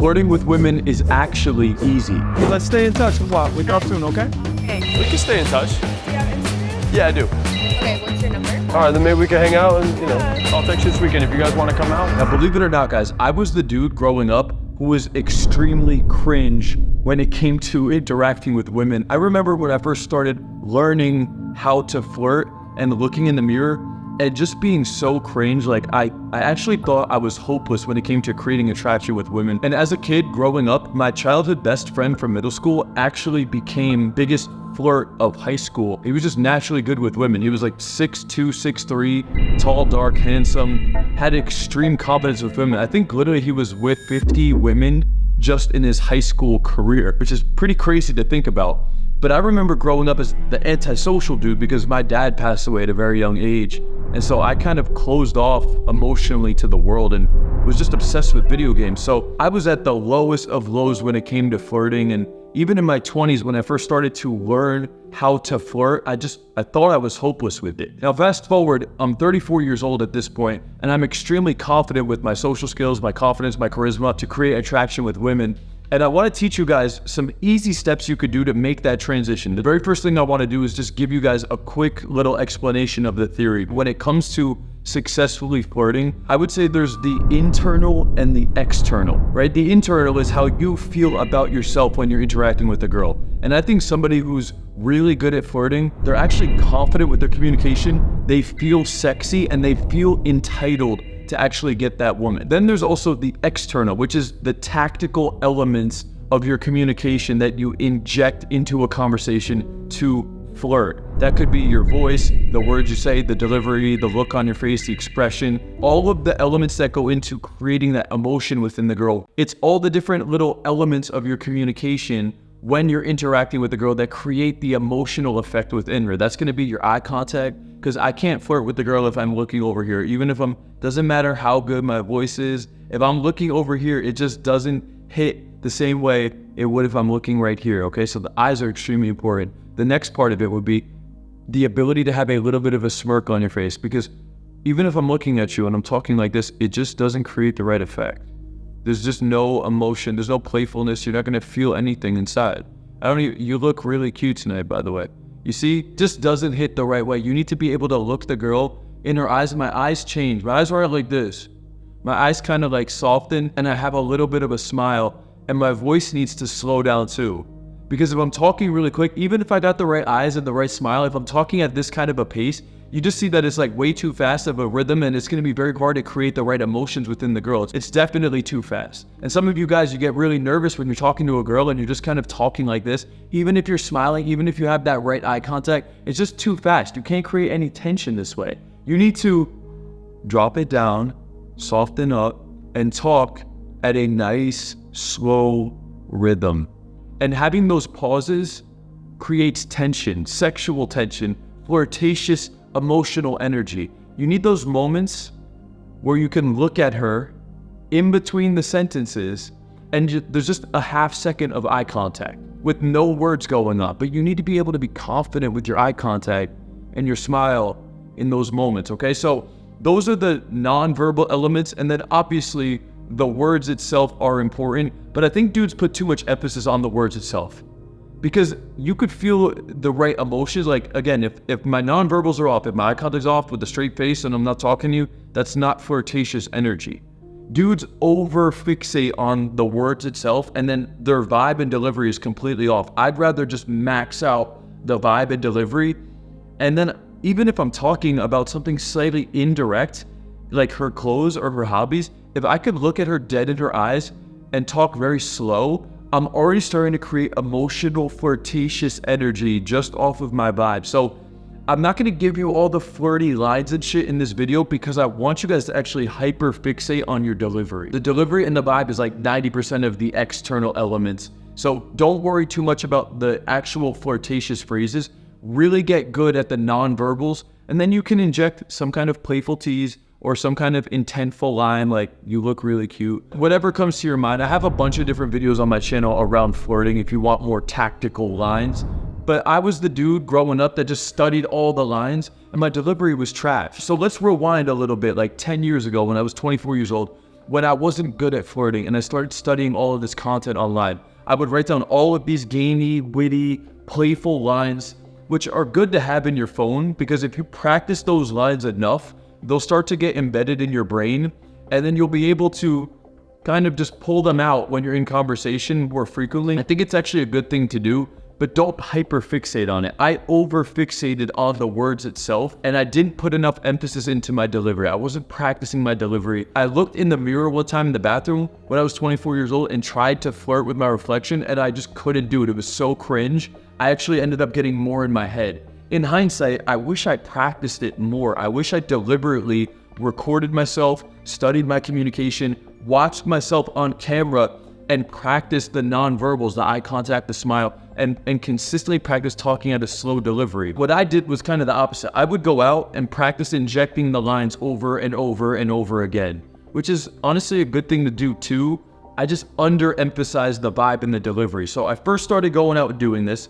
Flirting with women is actually easy. Let's stay in touch. Wake up soon, okay? Okay. We can stay in touch. Do you have Instagram? Yeah, I do. Okay, what's your number? All right, then maybe we can hang out and, I'll text you this weekend if you guys want to come out. Now, believe it or not, guys, I was the dude growing up who was extremely cringe when it came to interacting with women. I remember when I first started learning how to flirt and looking in the mirror and just being so cringe. Like I actually thought I was hopeless when it came to creating attraction with women. And as a kid growing up, my childhood best friend from middle school actually became biggest flirt of high school. He was just naturally good with women. He was like 6'2", 6'3", tall, dark, handsome, had extreme confidence with women. I think literally he was with 50 women just in his high school career, which is pretty crazy to think about. But I remember growing up as the antisocial dude because my dad passed away at a very young age. And so I kind of closed off emotionally to the world and was just obsessed with video games. So I was at the lowest of lows when it came to flirting. And even in my 20s, when I first started to learn how to flirt, I thought I was hopeless with it. Now, fast forward, I'm 34 years old at this point, and I'm extremely confident with my social skills, my confidence, my charisma to create attraction with women. And I want to teach you guys some easy steps you could do to make that transition. The very first thing I want to do is just give you guys a quick little explanation of the theory. When it comes to successfully flirting, I would say there's the internal and the external, right? The internal is how you feel about yourself when you're interacting with a girl. And I think somebody who's really good at flirting, they're actually confident with their communication, they feel sexy, and they feel entitled to actually get that woman. Then there's also the external, which is the tactical elements of your communication that you inject into a conversation to flirt. That could be your voice, the words you say, the delivery, the look on your face, the expression, all of the elements that go into creating that emotion within the girl. It's all the different little elements of your communication when you're interacting with the girl that create the emotional effect within her. That's gonna be your eye contact, because I can't flirt with the girl if I'm looking over here. Even if doesn't matter how good my voice is, if I'm looking over here, it just doesn't hit the same way it would if I'm looking right here, okay? So the eyes are extremely important. The next part of it would be the ability to have a little bit of a smirk on your face, because even if I'm looking at you and I'm talking like this, it just doesn't create the right effect. There's just no emotion, there's no playfulness, you're not gonna feel anything inside. You look really cute tonight, by the way. You see, just doesn't hit the right way. You need to be able to look the girl in her eyes. My eyes change. My eyes are like this. My eyes kind of like soften, and I have a little bit of a smile, and my voice needs to slow down too. Because if I'm talking really quick, even if I got the right eyes and the right smile, if I'm talking at this kind of a pace, you just see that it's like way too fast of a rhythm, and it's going to be very hard to create the right emotions within the girl. It's definitely too fast. And some of you guys, you get really nervous when you're talking to a girl and you're just kind of talking like this. Even if you're smiling, even if you have that right eye contact, it's just too fast. You can't create any tension this way. You need to drop it down, soften up, and talk at a nice, slow rhythm. And having those pauses creates tension, sexual tension, flirtatious emotional energy. You need those moments where you can look at her in between the sentences and there's just a half second of eye contact with no words going on. But you need to be able to be confident with your eye contact and your smile in those moments, okay? So those are the nonverbal elements, and then obviously the words itself are important, but I think dudes put too much emphasis on the words itself. Because you could feel the right emotions. Like, again, if my nonverbals are off, if my eye contact's off with a straight face and I'm not talking to you, that's not flirtatious energy. Dudes over-fixate on the words itself, and then their vibe and delivery is completely off. I'd rather just max out the vibe and delivery, and then even if I'm talking about something slightly indirect, like her clothes or her hobbies, if I could look at her dead in her eyes and talk very slow, I'm already starting to create emotional, flirtatious energy just off of my vibe. So I'm not gonna give you all the flirty lines and shit in this video because I want you guys to actually hyper fixate on your delivery. The delivery and the vibe is like 90% of the external elements. So don't worry too much about the actual flirtatious phrases. Really get good at the nonverbals, and then you can inject some kind of playful tease or some kind of intentful line like, you look really cute. Whatever comes to your mind. I have a bunch of different videos on my channel around flirting if you want more tactical lines. But I was the dude growing up that just studied all the lines, and my delivery was trash. So let's rewind a little bit, like 10 years ago when I was 24 years old. when I wasn't good at flirting and I started studying all of this content online. I would write down all of these gamey, witty, playful lines, which are good to have in your phone, because if you practice those lines enough, they'll start to get embedded in your brain, and then you'll be able to kind of just pull them out when you're in conversation more frequently. I think it's actually a good thing to do, but don't hyperfixate on it. I overfixated on the words itself, and I didn't put enough emphasis into my delivery. I wasn't practicing my delivery. I looked in the mirror one time in the bathroom when I was 24 years old and tried to flirt with my reflection, and I just couldn't do it. It was so cringe. I actually ended up getting more in my head. In hindsight, I wish I practiced it more. I wish I deliberately recorded myself, studied my communication, watched myself on camera, and practiced the nonverbals, the eye contact, the smile, and consistently practiced talking at a slow delivery. What I did was kind of the opposite. I would go out and practice injecting the lines over and over and over again, which is honestly a good thing to do too. I just underemphasized the vibe and the delivery. So I first started going out and doing this,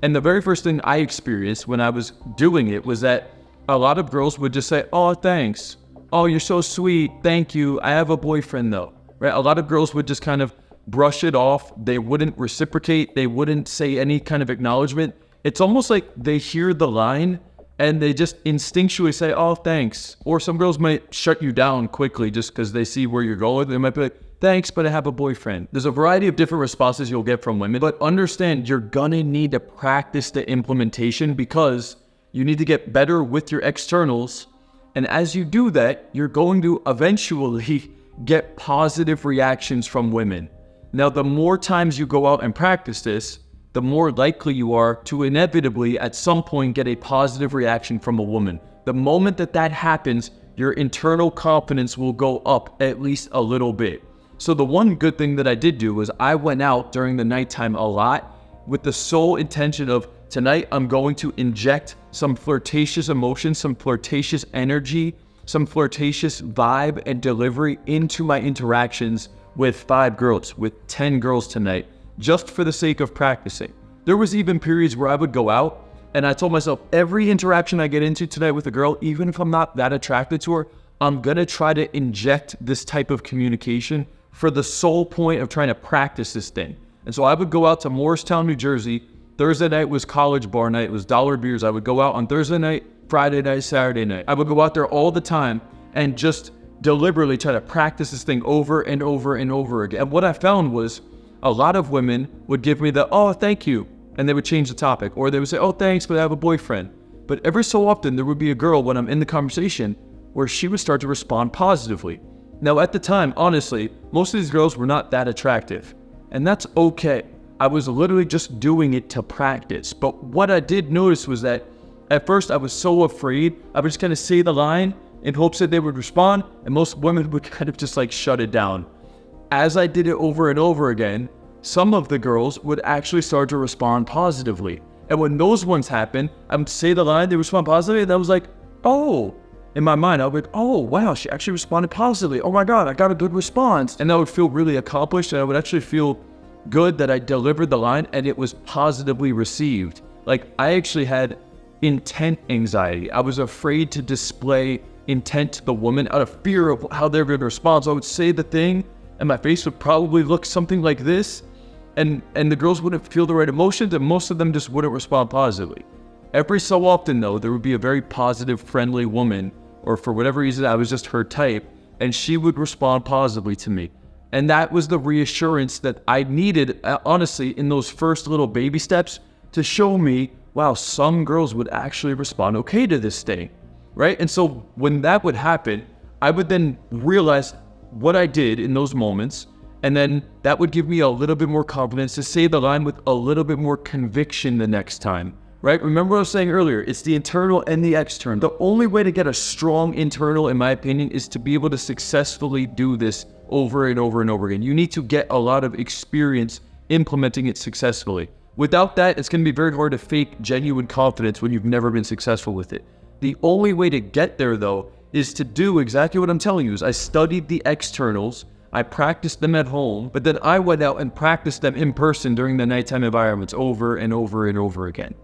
and the very first thing I experienced when I was doing it was that a lot of girls would just say, "Oh, thanks. Oh, you're so sweet. Thank you. I have a boyfriend though." Right? A lot of girls would just kind of brush it off. They wouldn't reciprocate. They wouldn't say any kind of acknowledgement. It's almost like they hear the line and they just instinctually say, "Oh, thanks." Or some girls might shut you down quickly just because they see where you're going. They might be like, "Thanks, but I have a boyfriend." There's a variety of different responses you'll get from women, but understand you're gonna need to practice the implementation, because you need to get better with your externals. And as you do that, you're going to eventually get positive reactions from women. Now, the more times you go out and practice this, the more likely you are to inevitably at some point get a positive reaction from a woman. The moment that that happens, your internal confidence will go up at least a little bit. So the one good thing that I did do was I went out during the nighttime a lot with the sole intention of, tonight I'm going to inject some flirtatious emotion, some flirtatious energy, some flirtatious vibe and delivery into my interactions with 5 girls, with 10 girls tonight, just for the sake of practicing. There was even periods where I would go out and I told myself, every interaction I get into tonight with a girl, even if I'm not that attracted to her, I'm gonna try to inject this type of communication for the sole point of trying to practice this thing. And so I would go out to Morristown, New Jersey. Thursday night was college bar night. It was dollar beers. I would go out on Thursday night, Friday night, Saturday night. I would go out there all the time and just deliberately try to practice this thing over and over and over again. And what I found was a lot of women would give me the, "Oh, thank you," and they would change the topic. Or they would say, "Oh, thanks, but I have a boyfriend." But every so often there would be a girl when I'm in the conversation where she would start to respond positively. Now at the time, honestly, most of these girls were not that attractive, and that's okay. I was literally just doing it to practice. But what I did notice was that at first I was so afraid, I would just kind of say the line in hopes that they would respond, and most women would kind of just like shut it down. As I did it over and over again, some of the girls would actually start to respond positively. And when those ones happen, I would say the line, they respond positively, and I was like, "Oh." In my mind, I would, "Oh, wow, she actually responded positively. Oh my God, I got a good response." And I would feel really accomplished, and I would actually feel good that I delivered the line and it was positively received. Like, I actually had intent anxiety. I was afraid to display intent to the woman out of fear of how they're going to respond. So I would say the thing and my face would probably look something like this, and the girls wouldn't feel the right emotions, and most of them just wouldn't respond positively. Every so often though, there would be a very positive, friendly woman, or for whatever reason I was just her type, and she would respond positively to me. And that was the reassurance that I needed, honestly, in those first little baby steps to show me, wow, some girls would actually respond okay to this thing, right? And so when that would happen, I would then realize what I did in those moments, and then that would give me a little bit more confidence to say the line with a little bit more conviction the next time, right? Remember what I was saying earlier, it's the internal and the external. The only way to get a strong internal, in my opinion, is to be able to successfully do this over and over and over again. You need to get a lot of experience implementing it successfully. Without that, it's going to be very hard to fake genuine confidence when you've never been successful with it. The only way to get there, though, is to do exactly what I'm telling you. Is I studied the externals, I practiced them at home, but then I went out and practiced them in person during the nighttime environments over and over and over again.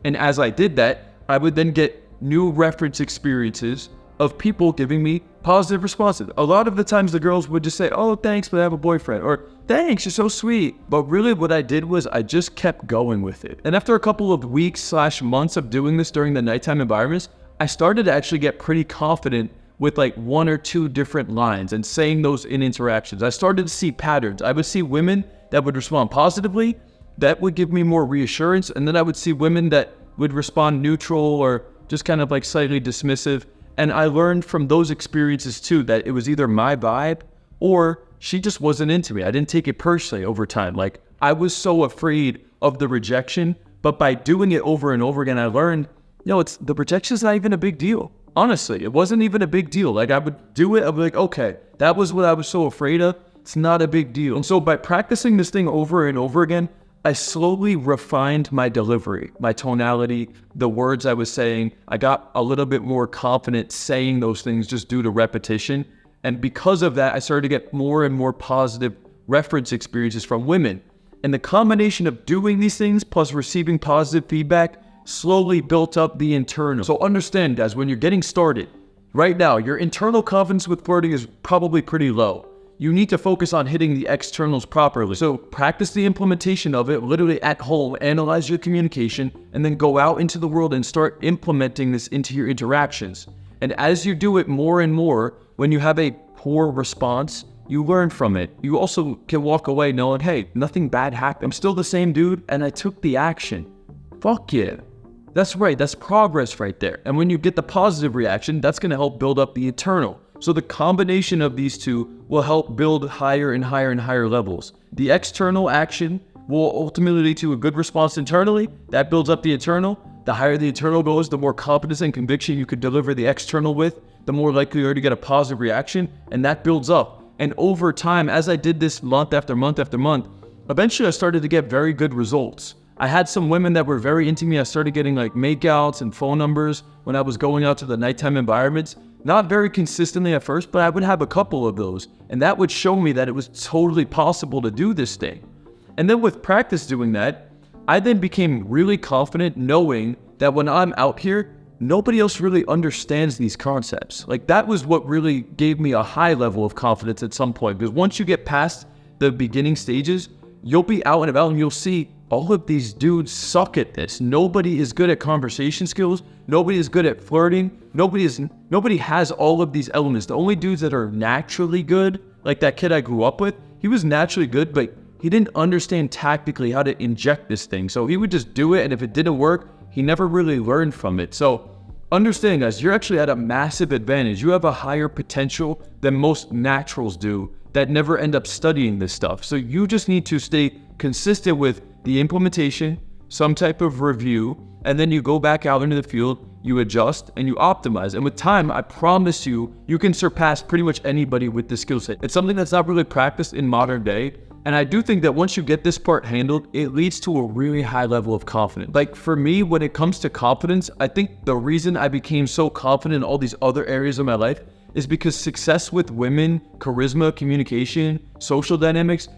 And as I did that, I would then get new reference experiences of people giving me positive responses. A lot of the times the girls would just say, oh, thanks, but I have a boyfriend, or thanks, you're so sweet. But really what I did was I just kept going with it. And after a couple of weeks/months of doing this during the nighttime environments, I started to actually get pretty confident with like 1 or 2 different lines and saying those in interactions. I started to see patterns. I would see women that would respond positively, that would give me more reassurance, and then I would see women that would respond neutral or just kind of like slightly dismissive. And I learned from those experiences too that it was either my vibe or she just wasn't into me. I didn't take it personally over time. Like I was so afraid of the rejection, but by doing it over and over again, I learned, the rejection's not even a big deal. Honestly, it wasn't even a big deal. Like I would do it, I'd be like, okay, that was what I was so afraid of. It's not a big deal. And so by practicing this thing over and over again, I slowly refined my delivery, my tonality, the words I was saying. I got a little bit more confident saying those things just due to repetition. And because of that, I started to get more and more positive reference experiences from women. And the combination of doing these things plus receiving positive feedback slowly built up the internal. So understand, guys, when you're getting started, right now, your internal confidence with flirting is probably pretty low. You need to focus on hitting the externals properly. So practice the implementation of it literally at home, analyze your communication, and then go out into the world and start implementing this into your interactions. And as you do it more and more, when you have a poor response, you learn from it. You also can walk away knowing, hey, nothing bad happened. I'm still the same dude and I took the action. Fuck yeah. That's right, that's progress right there. And when you get the positive reaction, that's gonna help build up the internal. So the combination of these two will help build higher and higher and higher levels. The external action will ultimately lead to a good response internally. That builds up the internal. The higher the internal goes, the more confidence and conviction you could deliver the external with, the more likely you are to get a positive reaction, and that builds up. And over time, as I did this month after month after month, eventually I started to get very good results. I had some women that were very into me. I started getting like makeouts and phone numbers when I was going out to the nighttime environments. Not very consistently at first, but I would have a couple of those. And that would show me that it was totally possible to do this thing. And then with practice doing that, I then became really confident knowing that when I'm out here, nobody else really understands these concepts. Like that was what really gave me a high level of confidence at some point. Because once you get past the beginning stages, you'll be out and about and you'll see all of these dudes suck at this. Nobody is good at conversation skills. Nobody is good at flirting. Nobody has all of these elements. The only dudes that are naturally good, like that kid I grew up with, he was naturally good, but he didn't understand tactically how to inject this thing. So he would just do it, and if it didn't work, he never really learned from it. So understand, guys, you're actually at a massive advantage. You have a higher potential than most naturals do that never end up studying this stuff. So you just need to stay consistent with the implementation, some type of review, and then you go back out into the field, you adjust, and you optimize. And with time, I promise you, you can surpass pretty much anybody with this skill set. It's something that's not really practiced in modern day. And I do think that once you get this part handled, it leads to a really high level of confidence. Like for me, when it comes to confidence, I think the reason I became so confident in all these other areas of my life is because success with women, charisma, communication, social dynamics,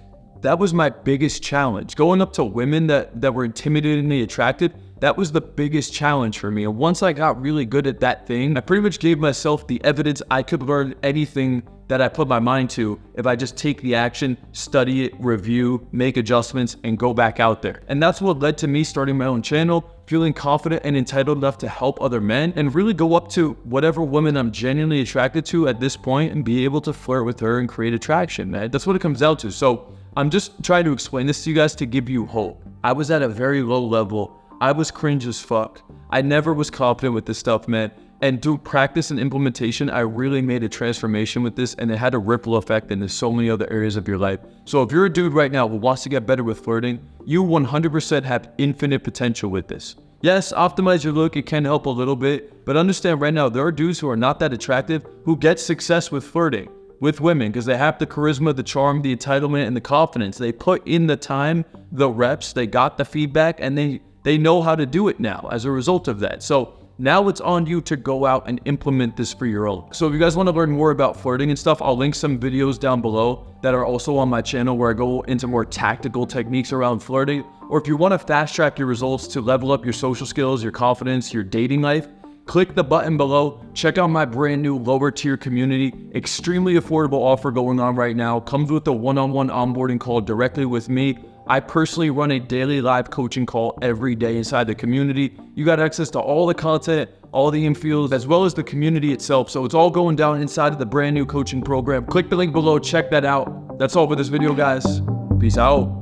that was my biggest challenge. Going up to women that were intimidatingly attracted, that was the biggest challenge for me. And once I got really good at that thing, I pretty much gave myself the evidence I could learn anything that I put my mind to if I just take the action, study it, review, make adjustments, and go back out there. And that's what led to me starting my own channel, feeling confident and entitled enough to help other men and really go up to whatever woman I'm genuinely attracted to at this point and be able to flirt with her and create attraction, man. That's what it comes down to. So I'm just trying to explain this to you guys to give you hope. I was at a very low level. I was cringe as fuck. I never was confident with this stuff, man. And through practice and implementation, I really made a transformation with this, and it had a ripple effect into so many other areas of your life. So if you're a dude right now who wants to get better with flirting, you 100% have infinite potential with this. Yes, optimize your look, it can help a little bit, but understand right now, there are dudes who are not that attractive who get success with flirting with women because they have the charisma, the charm, the entitlement, and the confidence. They put in the time, the reps, they got the feedback, and they know how to do it now as a result of that. So now it's on you to go out and implement this for your own. So if you guys want to learn more about flirting and stuff, I'll link some videos down below that are also on my channel where I go into more tactical techniques around flirting. Or if you want to fast track your results to level up your social skills, your confidence, your dating life, click the button below. Check out my brand new lower tier community. Extremely affordable offer going on right now. Comes with a one-on-one onboarding call directly with me. I personally run a daily live coaching call every day inside the community. You got access to all the content, all the infields, as well as the community itself. So it's all going down inside of the brand new coaching program. Click the link below, check that out. That's all for this video, guys. Peace out.